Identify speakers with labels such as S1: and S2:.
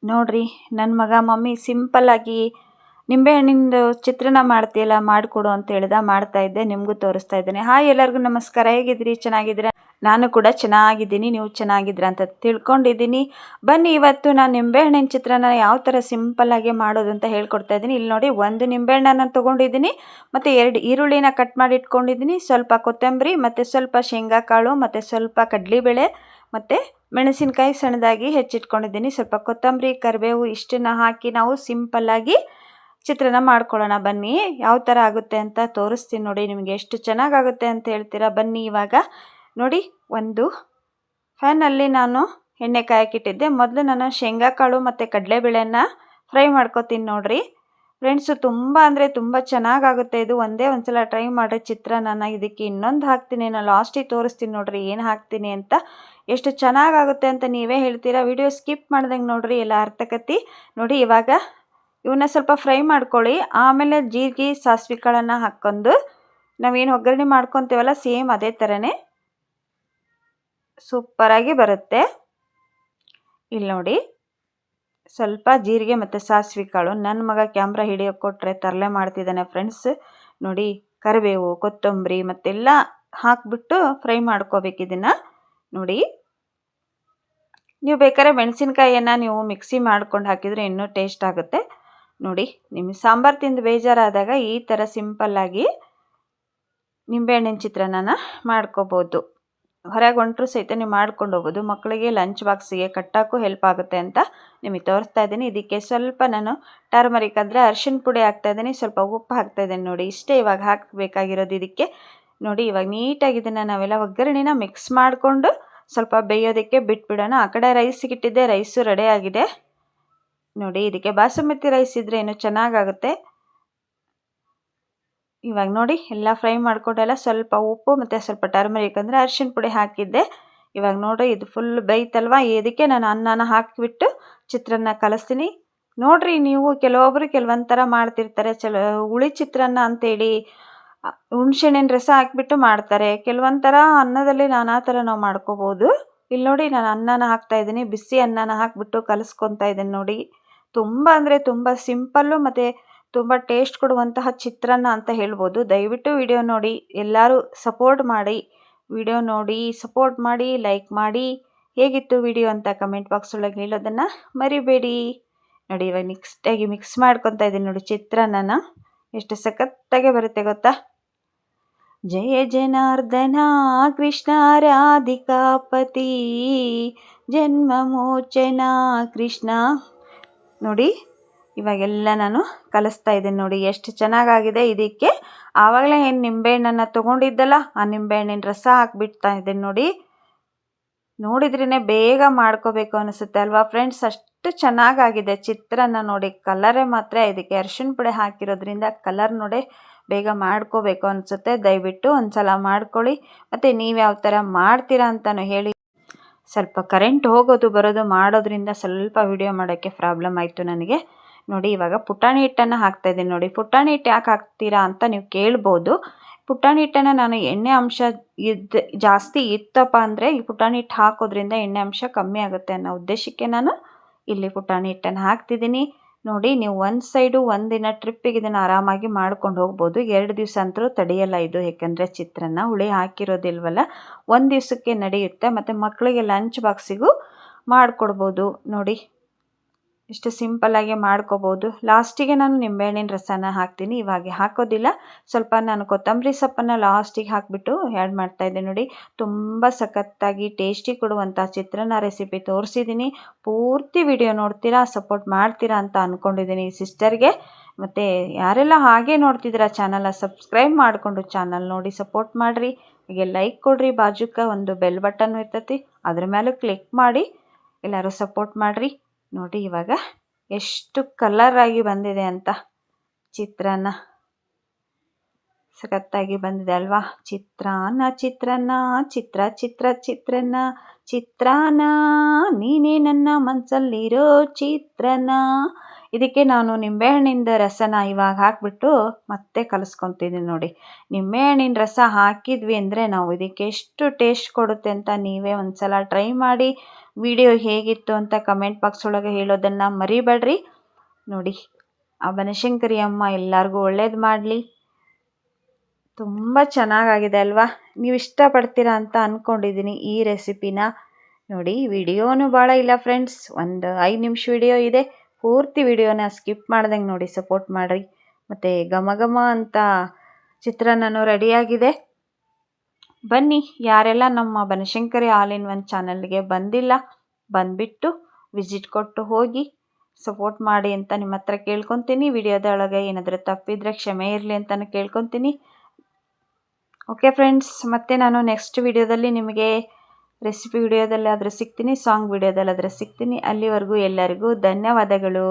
S1: ನೋಡ್ರಿ ನನ್ನ ಮಗ ಮಮ್ಮಿ ಸಿಂಪಲ್ಲಾಗಿ ನಿಂಬೆಹಣ್ಣಿಂದು ಚಿತ್ರಾನ್ನ ಮಾಡ್ತೀಯಲ್ಲ ಮಾಡಿಕೊಡು ಅಂತ ಹೇಳ್ದ, ಮಾಡ್ತಾ ಇದ್ದೆ, ನಿಮಗೂ ತೋರಿಸ್ತಾ ಇದ್ದೇನೆ. ಹಾಯ್ ಎಲ್ಲರಿಗೂ ನಮಸ್ಕಾರ. ಹೇಗಿದ್ರಿ? ಚೆನ್ನಾಗಿದ್ದೀರಾ? ನಾನು ಕೂಡ ಚೆನ್ನಾಗಿದ್ದೀನಿ. ನೀವು ಚೆನ್ನಾಗಿದ್ದೀರಾ ಅಂತ ತಿಳ್ಕೊಂಡಿದ್ದೀನಿ. ಬನ್ನಿ, ಇವತ್ತು ನಾನು ನಿಂಬೆಹಣ್ಣಿನ ಚಿತ್ರಾನ್ನ ಯಾವ ಥರ ಸಿಂಪಲ್ಲಾಗಿ ಮಾಡೋದು ಅಂತ ಹೇಳ್ಕೊಡ್ತಾ ಇದ್ದೀನಿ. ಇಲ್ಲಿ ನೋಡಿ, ಒಂದು ನಿಂಬೆಹಣ್ಣನ್ನು ತೊಗೊಂಡಿದ್ದೀನಿ, ಮತ್ತು 2 ಈರುಳ್ಳಿನ ಕಟ್ ಮಾಡಿ ಇಟ್ಕೊಂಡಿದ್ದೀನಿ, ಸ್ವಲ್ಪ ಕೊತ್ತಂಬರಿ, ಮತ್ತು ಸ್ವಲ್ಪ ಶೇಂಗಾ ಕಾಳು, ಮತ್ತು ಸ್ವಲ್ಪ ಕಡಲೆಬೇಳೆ, ಮತ್ತು ಮೆಣಸಿನಕಾಯಿ ಸಣ್ಣದಾಗಿ ಹೆಚ್ಚಿಟ್ಕೊಂಡಿದ್ದೀನಿ. ಸ್ವಲ್ಪ ಕೊತ್ತಂಬರಿ, ಕರಿಬೇವು ಇಷ್ಟನ್ನು ಹಾಕಿ ನಾವು ಸಿಂಪಲ್ಲಾಗಿ ಚಿತ್ರಾನ್ನ ಮಾಡ್ಕೊಳ್ಳೋಣ. ಬನ್ನಿ, ಯಾವ ಥರ ಆಗುತ್ತೆ ಅಂತ ತೋರಿಸ್ತೀನಿ ನೋಡಿ. ನಿಮಗೆ ಎಷ್ಟು ಚೆನ್ನಾಗಾಗುತ್ತೆ ಅಂತ ಹೇಳ್ತೀರಾ. ಬನ್ನಿ ಇವಾಗ ನೋಡಿ, ಒಂದು ಫ್ಯಾನಲ್ಲಿ ನಾನು ಎಣ್ಣೆ ಕಾಯಕ್ಕಿಟ್ಟಿದ್ದೆ. ಮೊದಲು ನಾನು ಶೇಂಗಾ ಕಾಳು ಮತ್ತು ಕಡಲೆಬೇಳೆನ ಫ್ರೈ ಮಾಡ್ಕೊತೀನಿ ನೋಡಿರಿ ಫ್ರೆಂಡ್ಸು. ತುಂಬ ಅಂದರೆ ತುಂಬ ಚೆನ್ನಾಗಾಗುತ್ತೆ ಇದು. ಒಂದೇ ಒಂದು ಸಲ ಟ್ರೈ ಮಾಡಿರಿ ಚಿತ್ರಾನ್ನ. ಇದಕ್ಕೆ ಇನ್ನೊಂದು ಹಾಕ್ತೀನಿ, ನಾನು ಲಾಸ್ಟಿಗೆ ತೋರಿಸ್ತೀನಿ ನೋಡಿರಿ ಏನು ಹಾಕ್ತೀನಿ ಅಂತ. ಎಷ್ಟು ಚೆನ್ನಾಗಾಗುತ್ತೆ ಅಂತ ನೀವೇ ಹೇಳ್ತೀರಾ. ವಿಡಿಯೋ ಸ್ಕಿಪ್ ಮಾಡ್ದಂಗೆ ನೋಡಿರಿ, ಎಲ್ಲ ಅರ್ಥಕತಿ ನೋಡಿ. ಇವಾಗ ಇವನ್ನ ಸ್ವಲ್ಪ ಫ್ರೈ ಮಾಡ್ಕೊಳ್ಳಿ. ಆಮೇಲೆ ಜೀರಿಗೆ ಸಾಸಿವೆ ಕಾಳನ್ನು ಹಾಕ್ಕೊಂಡು ನಾವೇನು ಒಗ್ಗರಣೆ ಮಾಡ್ಕೊತೀವಲ್ಲ, ಸೇಮ್ ಅದೇ ಥರನೇ ಸೂಪರಾಗಿ ಬರುತ್ತೆ. ಇಲ್ಲಿ ನೋಡಿ, ಸ್ವಲ್ಪ ಜೀರಿಗೆ ಮತ್ತು ಸಾಸಿವೆ ಕಾಳು. ನನ್ನ ಮಗ ಕ್ಯಾಮ್ರಾ ಹಿಡಿಯೋಕೆ ಕೊಟ್ಟರೆ ತರಲೆ ಮಾಡ್ತಿದ್ದಾನೆ ಫ್ರೆಂಡ್ಸ್. ನೋಡಿ, ಕರಿಬೇವು, ಕೊತ್ತಂಬರಿ ಮತ್ತೆಲ್ಲ ಹಾಕಿಬಿಟ್ಟು ಫ್ರೈ ಮಾಡ್ಕೋಬೇಕು ಇದನ್ನು ನೋಡಿ. ನೀವು ಬೇಕಾದ್ರೆ ಮೆಣಸಿನ್ಕಾಯಿಯನ್ನು ನೀವು ಮಿಕ್ಸಿ ಮಾಡ್ಕೊಂಡು ಹಾಕಿದರೆ ಇನ್ನೂ ಟೇಸ್ಟ್ ಆಗುತ್ತೆ ನೋಡಿ. ನಿಮಗೆ ಸಾಂಬಾರು ತಿಂದು ಬೇಜಾರಾದಾಗ ಈ ಥರ ಸಿಂಪಲ್ಲಾಗಿ ನಿಂಬೆಹಣ್ಣಿನ ಚಿತ್ರಾನ್ನ ಮಾಡ್ಕೋಬೋದು. ಹೊರಗೆ ಹೊಂಟರು ಸಹಿತ ನೀವು ಮಾಡ್ಕೊಂಡು ಹೋಗ್ಬೋದು. ಮಕ್ಕಳಿಗೆ ಲಂಚ್ ಬಾಕ್ಸಿಗೆ ಕಟ್ಟೋಕ್ಕೂ ಹೆಲ್ಪ್ ಆಗುತ್ತೆ ಅಂತ ನಿಮಗೆ ತೋರಿಸ್ತಾ ಇದ್ದೀನಿ. ಇದಕ್ಕೆ ಸ್ವಲ್ಪ ನಾನು ಟರ್ಮರಿಕ್ ಅಂದರೆ ಅರಿಶಿನ ಪುಡಿ ಹಾಕ್ತಾಯಿದ್ದೀನಿ, ಸ್ವಲ್ಪ ಉಪ್ಪು ಹಾಕ್ತಾಯಿದ್ದೀನಿ ನೋಡಿ. ಇಷ್ಟೇ ಇವಾಗ ಹಾಕಬೇಕಾಗಿರೋದು ಇದಕ್ಕೆ ನೋಡಿ. ಇವಾಗ ನೀಟಾಗಿ ಇದನ್ನು ನಾವೆಲ್ಲ ಒಗ್ಗರಣೆನ ಮಿಕ್ಸ್ ಮಾಡಿಕೊಂಡು ಸ್ವಲ್ಪ ಬೇಯೋದಕ್ಕೆ ಬಿಟ್ಬಿಡೋಣ. ಆ ಕಡೆ ರೈಸಿಗೆ ಇಟ್ಟಿದ್ದೆ, ರೈಸು ರೆಡಿ ಆಗಿದೆ ನೋಡಿ. ಇದಕ್ಕೆ ಬಾಸುಮತಿ ರೈಸ್ ಇದ್ದರೆ ಇನ್ನೂ ಚೆನ್ನಾಗಾಗುತ್ತೆ. ಇವಾಗ ನೋಡಿ, ಎಲ್ಲ ಫ್ರೈ ಮಾಡ್ಕೊಂಡೆಲ್ಲ ಸ್ವಲ್ಪ ಉಪ್ಪು ಮತ್ತು ಸ್ವಲ್ಪ ಟರ್ಮರಿಕ್ ಅಂದರೆ ಅರಿಶಿನ ಪುಡಿ ಹಾಕಿದ್ದೆ. ಇವಾಗ ನೋಡಿ, ಇದು ಫುಲ್ ಬೇಯ್ತಲ್ವ, ಇದಕ್ಕೆ ನಾನು ಅನ್ನನ ಹಾಕಿಬಿಟ್ಟು ಚಿತ್ರಾನ್ನ ಕಲಿಸ್ತೀನಿ ನೋಡಿರಿ. ನೀವು ಕೆಲವೊಬ್ಬರು ಕೆಲವೊಂದು ಥರ ಮಾಡ್ತಿರ್ತಾರೆ. ಹುಳಿ ಚಿತ್ರಾನ್ನ ಅಂತೇಳಿ ಹುಣ್ಸೆಹಣ್ಣಿನ ರಸ ಹಾಕಿಬಿಟ್ಟು ಮಾಡ್ತಾರೆ. ಕೆಲವೊಂದು ಥರ ಅನ್ನದಲ್ಲಿ ನಾನಾ ಥರ ನಾವು ಮಾಡ್ಕೋಬೋದು. ಇಲ್ಲಿ ನೋಡಿ, ನಾನು ಅನ್ನನ ಹಾಕ್ತಾಯಿದ್ದೀನಿ, ಬಿಸಿ ಅನ್ನನ ಹಾಕಿಬಿಟ್ಟು ಕಲಿಸ್ಕೊತಾ ಇದ್ದೀನಿ ನೋಡಿ. ತುಂಬ ಅಂದರೆ ತುಂಬ ಸಿಂಪಲ್ಲು ಮತ್ತು ತುಂಬ ಟೇಸ್ಟ್ ಕೊಡುವಂತಹ ಚಿತ್ರಾನ್ನ ಅಂತ ಹೇಳ್ಬೋದು. ದಯವಿಟ್ಟು ವಿಡಿಯೋ ನೋಡಿ, ಎಲ್ಲರೂ ಸಪೋರ್ಟ್ ಮಾಡಿ. ವಿಡಿಯೋ ನೋಡಿ ಸಪೋರ್ಟ್ ಮಾಡಿ, ಲೈಕ್ ಮಾಡಿ. ಹೇಗಿತ್ತು ವಿಡಿಯೋ ಅಂತ ಕಮೆಂಟ್ ಬಾಕ್ಸ್ ಒಳಗೆ ಹೇಳೋದನ್ನು ಮರಿಬೇಡಿ ನೋಡಿ. ಇವಾಗ ನೆಕ್ಸ್ಟಾಗಿ ಮಿಕ್ಸ್ ಮಾಡ್ಕೊತಾ ಇದ್ದೀನಿ ನೋಡಿ ಚಿತ್ರಾನ್ನ. ಎಷ್ಟು ಸಖತ್ತಾಗೆ ಬರುತ್ತೆ ಗೊತ್ತಾ. ಜಯ ಜನಾರ್ದನ ಕೃಷ್ಣ ರಾಧಿಕಾಪತಿ ಜನ್ಮ ಮೋಚನ ಕೃಷ್ಣ ನೋಡಿ. ಇವಾಗೆಲ್ಲ ನಾನು ಕಲಿಸ್ತಾ ಇದ್ದೀನಿ ನೋಡಿ, ಎಷ್ಟು ಚೆನ್ನಾಗಾಗಿದೆ. ಇದಕ್ಕೆ ಆವಾಗಲೇ ಏನು ನಿಂಬೆಹಣ್ಣನ್ನು ತೊಗೊಂಡಿದ್ದಲ್ಲ, ಆ ನಿಂಬೆಹಣ್ಣಿನ ರಸ ಹಾಕ್ಬಿಡ್ತಾ ಇದ್ದೀನಿ ನೋಡಿ. ನೋಡಿದ್ರೇ ಬೇಗ ಮಾಡ್ಕೋಬೇಕು ಅನಿಸುತ್ತೆ ಅಲ್ವಾ ಫ್ರೆಂಡ್ಸ್. ಅಷ್ಟು ಚೆನ್ನಾಗಾಗಿದೆ ಚಿತ್ರಾನ್ನ ನೋಡಿ. ಕಲರೇ ಮಾತ್ರ ಇದಕ್ಕೆ ಅರಿಶಿನ ಪುಡಿ ಹಾಕಿರೋದ್ರಿಂದ ಕಲರ್ ನೋಡಿ ಬೇಗ ಮಾಡ್ಕೋಬೇಕು ಅನಿಸುತ್ತೆ. ದಯವಿಟ್ಟು ಒಂದು ಸಲ ಮಾಡ್ಕೊಳ್ಳಿ. ಮತ್ತು ನೀವು ಯಾವ ಥರ ಮಾಡ್ತೀರಾ ಅಂತಲೂ ಹೇಳಿ. ಸ್ವಲ್ಪ ಕರೆಂಟ್ ಹೋಗೋದು ಬರೋದು ಮಾಡೋದ್ರಿಂದ ಸ್ವಲ್ಪ ವಿಡಿಯೋ ಮಾಡೋಕ್ಕೆ ಪ್ರಾಬ್ಲಮ್ ಆಯಿತು ನನಗೆ ನೋಡಿ. ಇವಾಗ ಪುಟಾಣಿ ಹಿಟ್ಟನ್ನು ಹಾಕ್ತಾಯಿದ್ದೀನಿ ನೋಡಿ. ಪುಟಾಣಿ ಹಿಟ್ಟು ಯಾಕೆ ಹಾಕ್ತೀರಾ ಅಂತ ನೀವು ಕೇಳ್ಬೋದು. ಪುಟಾಣಿ ಹಿಟ್ಟನ್ನು ನಾನು ಎಣ್ಣೆ ಅಂಶ ಜಾಸ್ತಿ ಇತ್ತಪ್ಪ ಅಂದರೆ ಈ ಪುಟಾಣಿ ಹಿಟ್ಟು ಹಾಕೋದ್ರಿಂದ ಎಣ್ಣೆ ಅಂಶ ಕಮ್ಮಿ ಆಗುತ್ತೆ ಅನ್ನೋ ಉದ್ದೇಶಕ್ಕೆ ನಾನು ಇಲ್ಲಿ ಪುಟಾಣಿ ಹಿಟ್ಟನ್ನು ಹಾಕ್ತಿದ್ದೀನಿ ನೋಡಿ. ನೀವು ಒಂದು ಸೈಡು ಒಂದಿನ ಟ್ರಿಪ್ಪಿಗೆ ಇದನ್ನು ಆರಾಮಾಗಿ ಮಾಡ್ಕೊಂಡು ಹೋಗ್ಬೋದು. 2 ದಿವಸ ಅಂತರೂ ತಡೆಯಲ್ಲ ಇದು, ಯಾಕಂದರೆ ಚಿತ್ರಾನ್ನ ಹುಳಿ ಹಾಕಿರೋದಿಲ್ವಲ್ಲ, 1 ದಿವಸಕ್ಕೆ ನಡೆಯುತ್ತೆ. ಮತ್ತು ಮಕ್ಕಳಿಗೆ ಲಂಚ್ ಬಾಕ್ಸಿಗೂ ಮಾಡಿಕೊಡ್ಬೋದು ನೋಡಿ. ಇಷ್ಟು ಸಿಂಪಲ್ಲಾಗಿ ಮಾಡ್ಕೋಬೋದು. ಲಾಸ್ಟಿಗೆ ನಾನು ನಿಂಬೆಹಣ್ಣಿನ ರಸನ ಹಾಕ್ತೀನಿ, ಇವಾಗ ಹಾಕೋದಿಲ್ಲ. ಸ್ವಲ್ಪ ನಾನು ಕೊತ್ತಂಬರಿ ಸೊಪ್ಪನ್ನು ಲಾಸ್ಟಿಗೆ ಹಾಕಿಬಿಟ್ಟು ಆ್ಯಡ್ ಮಾಡ್ತಾಯಿದ್ದೆ ನೋಡಿ. ತುಂಬ ಸಖತ್ತಾಗಿ ಟೇಸ್ಟಿ ಕೊಡುವಂಥ ಚಿತ್ರಾನ್ನ ರೆಸಿಪಿ ತೋರಿಸಿದ್ದೀನಿ. ಪೂರ್ತಿ ವಿಡಿಯೋ ನೋಡ್ತೀರಾ, ಸಪೋರ್ಟ್ ಮಾಡ್ತೀರಾ ಅಂತ ಅಂದ್ಕೊಂಡಿದ್ದೀನಿ ಸಿಸ್ಟರ್ಗೆ. ಮತ್ತು ಯಾರೆಲ್ಲ ಹಾಗೆ ನೋಡ್ತಿದ್ದೀರಾ ಚಾನಲ್ನ ಸಬ್ಸ್ಕ್ರೈಬ್ ಮಾಡಿಕೊಂಡು ಚಾನಲ್ ನೋಡಿ ಸಪೋರ್ಟ್ ಮಾಡಿರಿ. ಹಾಗೆ ಲೈಕ್ ಕೊಡಿರಿ. ಬಾಜುಕ ಒಂದು ಬೆಲ್ ಬಟನ್ ಇರ್ತೈತಿ, ಅದ್ರ ಮೇಲೆ ಕ್ಲಿಕ್ ಮಾಡಿ ಎಲ್ಲರೂ ಸಪೋರ್ಟ್ ಮಾಡಿರಿ ನೋಡಿ. ಇವಾಗ ಎಷ್ಟು ಕಲರಾಗಿ ಬಂದಿದೆ ಅಂತ ಚಿತ್ರಾನ್ನ ಸಖತ್ತಾಗಿ ಬಂದಿದೆ ಅಲ್ವಾ? ಚಿತ್ರಾನ್ನ ಚಿತ್ರಾನ್ನ ಚಿತ್ರಾನ್ನ ಚಿತ್ರಾನ್ನ ನೀನೇ ನನ್ನ ಮನಸ್ಸಲ್ಲಿರೋ ಚಿತ್ರಾನ್ನ. ಇದಕ್ಕೆ ನಾನು ನಿಂಬೆಹಣ್ಣಿಂದ ರಸನ ಇವಾಗ ಹಾಕಿಬಿಟ್ಟು ಮತ್ತೆ ಕಲಿಸ್ಕೊತಿದ್ದೀನಿ ನೋಡಿ. ನಿಂಬೆಹಣ್ಣಿನ ರಸ ಹಾಕಿದ್ವಿ ಅಂದರೆ ನಾವು ಇದಕ್ಕೆ ಎಷ್ಟು ಟೇಸ್ಟ್ ಕೊಡುತ್ತೆ ಅಂತ ನೀವೇ ಒಂದು ಸಲ ಟ್ರೈ ಮಾಡಿ. ವಿಡಿಯೋ ಹೇಗಿತ್ತು ಅಂತ ಕಮೆಂಟ್ ಬಾಕ್ಸ್ ಒಳಗೆ ಹೇಳೋದನ್ನು ಮರಿಬೇಡ್ರಿ. ನೋಡಿ, ಆ ಬನಶಂಕರಿ ಅಮ್ಮ ಎಲ್ಲರಿಗೂ ಒಳ್ಳೇದು ಮಾಡಲಿ. ತುಂಬ ಚೆನ್ನಾಗಾಗಿದೆ ಅಲ್ವಾ? ನೀವು ಇಷ್ಟಪಡ್ತೀರಾ ಅಂತ ಅಂದ್ಕೊಂಡಿದ್ದೀನಿ ಈ ರೆಸಿಪಿನ. ನೋಡಿ, ವಿಡಿಯೋನು ಭಾಳ ಇಲ್ಲ ಫ್ರೆಂಡ್ಸ್, ಒಂದು 5 ನಿಮಿಷ ವಿಡಿಯೋ ಇದೆ. ಪೂರ್ತಿ ವಿಡಿಯೋನ ಸ್ಕಿಪ್ ಮಾಡ್ದಂಗೆ ನೋಡಿ, ಸಪೋರ್ಟ್ ಮಾಡಿರಿ. ಮತ್ತು ಘಮ ಘಮ ಅಂತ ಚಿತ್ರಾನ್ನನೂ ರೆಡಿಯಾಗಿದೆ. ಬನ್ನಿ, ಯಾರೆಲ್ಲ ನಮ್ಮ ಬನಶಂಕರಿ ಆಲ್ ಇನ್ ಒನ್ ಚಾನಲ್ಗೆ ಬಂದಿಲ್ಲ, ಬಂದುಬಿಟ್ಟು ವಿಸಿಟ್ ಕೊಟ್ಟು ಹೋಗಿ ಸಪೋರ್ಟ್ ಮಾಡಿ ಅಂತ ನಿಮ್ಮ ಹತ್ರ ಕೇಳ್ಕೊತೀನಿ. ವಿಡಿಯೋದೊಳಗೆ ಏನಾದರೂ ತಪ್ಪಿದರೆ ಕ್ಷಮೆ ಇರಲಿ ಅಂತಲೂ ಕೇಳ್ಕೊತೀನಿ. ಓಕೆ ಫ್ರೆಂಡ್ಸ್, ಮತ್ತೆ ನಾನು ನೆಕ್ಸ್ಟ್ ವಿಡಿಯೋದಲ್ಲಿ ನಿಮಗೆ ರೆಸಿಪಿ ವಿಡಿಯೋದಲ್ಲಾದರೂ ಸಿಗ್ತೀನಿ, ಸಾಂಗ್ ವಿಡಿಯೋದಲ್ಲಾದರೂ ಸಿಗ್ತೀನಿ. ಅಲ್ಲಿವರೆಗೂ ಎಲ್ಲರಿಗೂ ಧನ್ಯವಾದಗಳು.